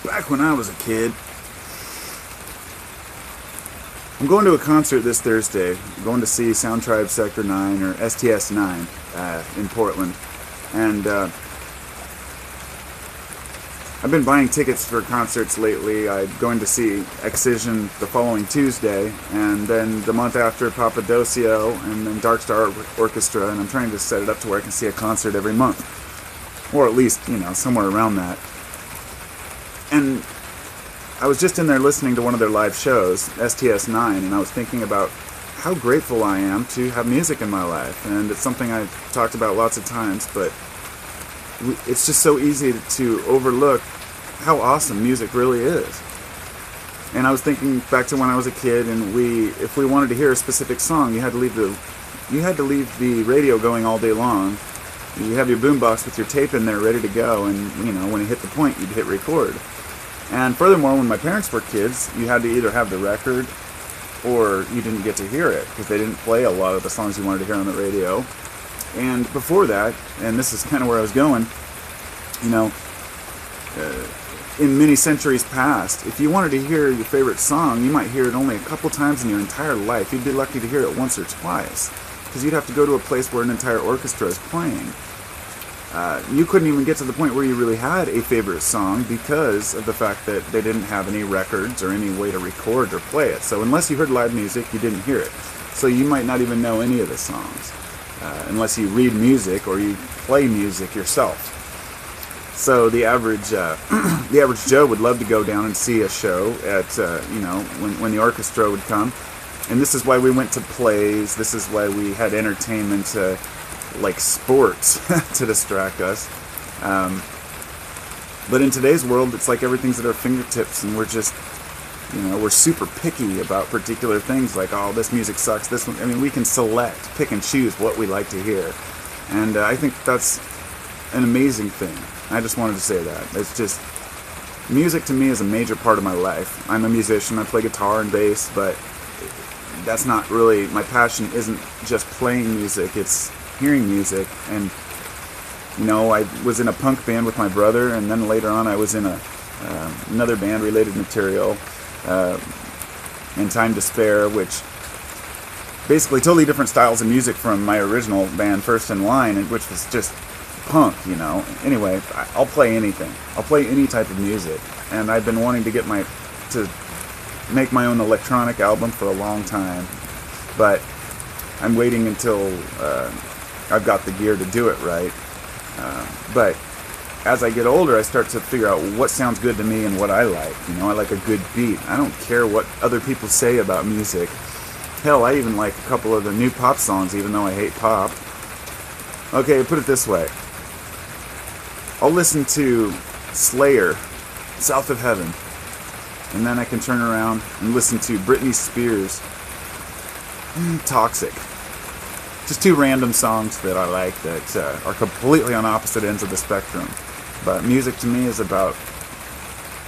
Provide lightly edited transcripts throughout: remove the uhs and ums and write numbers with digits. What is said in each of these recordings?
Back when I was a kid, I'm going to a concert this Thursday. I'm going to see Soundtribe Sector 9, or STS 9, in Portland. And I've been buying tickets for concerts lately. I'm going to see Excision the following Tuesday, and then the month after Papadocio, and then Dark Star Orchestra, and I'm trying to set it up to where I can see a concert every month. Or at least, somewhere around that. And I was just in there listening to one of their live shows, STS 9, and I was thinking about how grateful I am to have music in my life. And it's something I've talked about lots of times, but it's just so easy to overlook how awesome music really is. And I was thinking back to when I was a kid, and if we wanted to hear a specific song, you had to leave the radio going all day long. You have your boombox with your tape in there ready to go, and when it hit the point, you'd hit record. And furthermore, when my parents were kids, you had to either have the record or you didn't get to hear it, because they didn't play a lot of the songs you wanted to hear on the radio. And before that, and this is kind of where I was going, in many centuries past, if you wanted to hear your favorite song, you might hear it only a couple times in your entire life. You'd be lucky to hear it once or twice, because you'd have to go to a place where an entire orchestra is playing. You couldn't even get to the point where you really had a favorite song because of the fact that they didn't have any records or any way to record or play it. So unless you heard live music, you didn't hear it. So you might not even know any of the songs, unless you read music or you play music yourself. So the average Joe would love to go down and see a show at when the orchestra would come. And this is why we went to plays. This is why we had entertainment like sports to distract us. But in today's world, it's like everything's at our fingertips, and we're just, we're super picky about particular things. Like, oh, this music sucks. This one. I mean, we can pick and choose what we like to hear, and I think that's an amazing thing. I just wanted to say that. It's just, music to me is a major part of my life. I'm a musician. I play guitar and bass, but that's not really, my passion isn't just playing music, it's hearing music. And I was in a punk band with my brother, and then later on I was in another band, Related Material, and Time to Spare, which basically totally different styles of music from my original band, First in Line, which was just punk. Anyway, I'll play anything. I'll play any type of music, and I've been wanting to make my own electronic album for a long time, but I'm waiting until I've got the gear to do it right. But as I get older, I start to figure out what sounds good to me and what I like. I like a good beat. I don't care what other people say about music. Hell, I even like a couple of the new pop songs, even though I hate pop. Okay, put it this way. I'll listen to Slayer, South of Heaven, and then I can turn around and listen to Britney Spears, Toxic. Just two random songs that I like that are completely on opposite ends of the spectrum. But music to me is about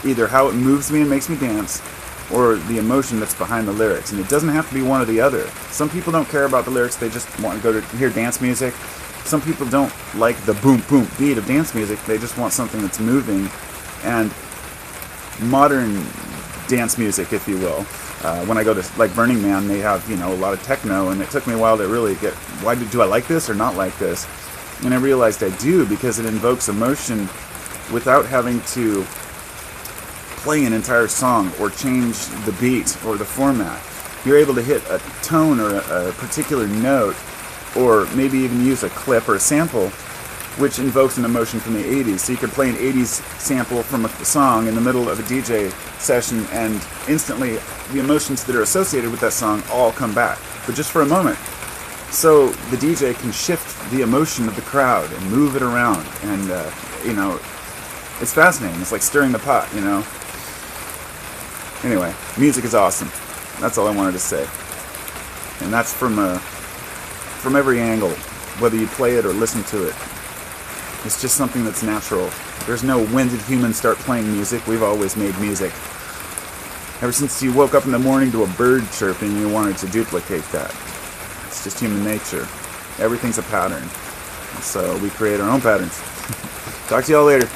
either how it moves me and makes me dance, or the emotion that's behind the lyrics. And it doesn't have to be one or the other. Some people don't care about the lyrics, they just want to go to hear dance music. Some people don't like the boom boom beat of dance music, they just want something that's moving. And modern dance music, if you will. When I go to Burning Man, they have a lot of techno, and it took me a while to really get, do I like this or not like this? And I realized I do, because it invokes emotion without having to play an entire song or change the beat or the format. You're able to hit a tone or a particular note, or maybe even use a clip or a sample which invokes an emotion from the 80s. So you could play an 80s sample from a song in the middle of a DJ session, and instantly the emotions that are associated with that song all come back, but just for a moment. So the DJ can shift the emotion of the crowd and move it around, and it's fascinating. It's like stirring the pot, Anyway, music is awesome. That's all I wanted to say. And that's from every angle, whether you play it or listen to it. It's just something that's natural. There's no when did humans start playing music. We've always made music. Ever since you woke up in the morning to a bird chirping, you wanted to duplicate that. It's just human nature. Everything's a pattern. So we create our own patterns. Talk to y'all later.